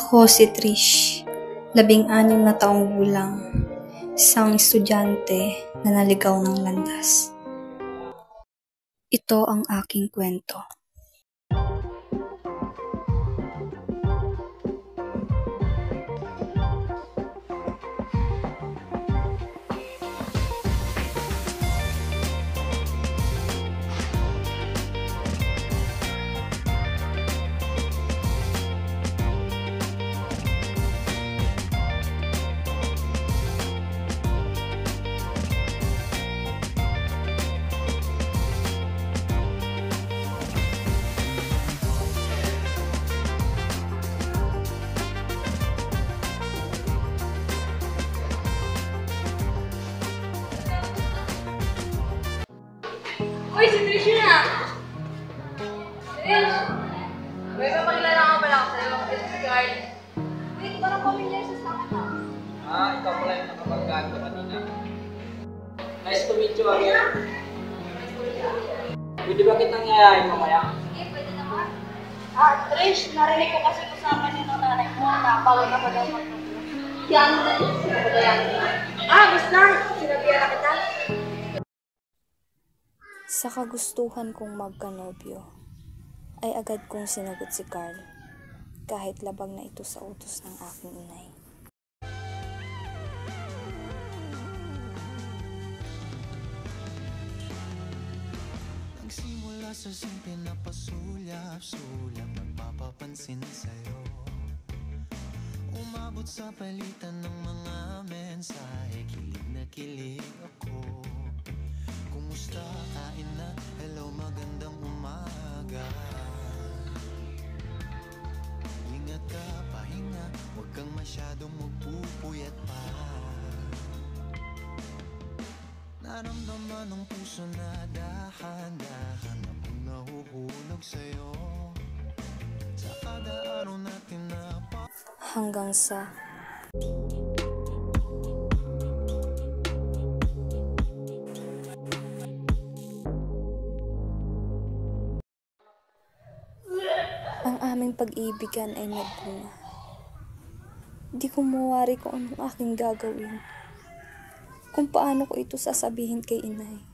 Ako si Trish, 16 na taong gulang, isang estudyante na naligaw ng landas. Ito ang aking kwento. Uy, si Trish yun ah! Trish! May papakilala ka pala ako sa'yo. Ito si Carl. Wait, parang pamilyar siya sa akin ah. Ikaw pala yung nakapagkaan ko kanina. Nice to meet you again. Pwede ba kitang yayain mamaya? Sige, pwede naman. Trish, narinig ko kasi usapan niyo ng nanay mo na bawal na pa daw mag-vlog. Yan din. Sino ba yan? Basta! Sinabihan na kita. Sa kagustuhan kong magkanobyo, ay agad kong sinagot si Carl, kahit labag na ito sa utos ng aking inay. Nagsimula sa simple na pasulyap-sulyap, magpapapansin sa'yo. Umabot sa palitan ng mga mensahe, kilig na kilig ako. Kumusta, kain na, hello, magandang umaga. Ingat ka, pahinga, huwag kang masyadong magpupuyat pa. Naramdaman ng puso na dahan-dahan akong nahuhulog sa'yo. Sa kada araw natin na Hanggang sa ang aming pag-ibigan ay nagbunga. Di ko mawari kung anong aking gagawin, kung paano ko ito sasabihin kay inay.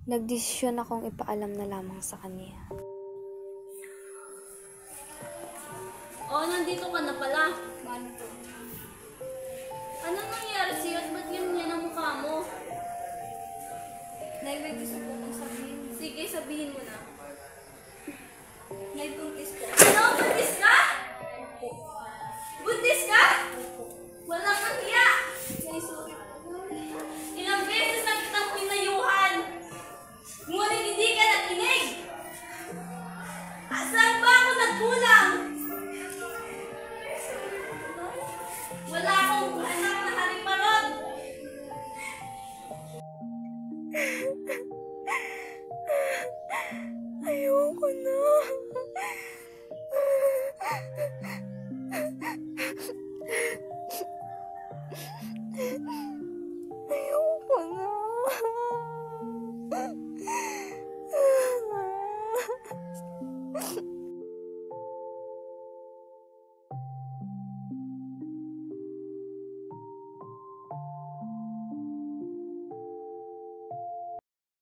Nagdesisyon akong ipaalam na lamang sa kanya. Nandito ka na pala. Ano nangyari sa'yo at ba't yan ang mukha mo? Nay, may gusto ko kong sabihin. Sige, sabihin mo na. Nay, buntis ko. Ano? Buntis ka? Buntis ka? Wala kang hiya! Nay, sorry. Ilang beses na kitang pinayuhan! Ngunit hindi ka nakinig! Saan ba ako nagkulang? Wala akong anak na hariparot! Ayoko na.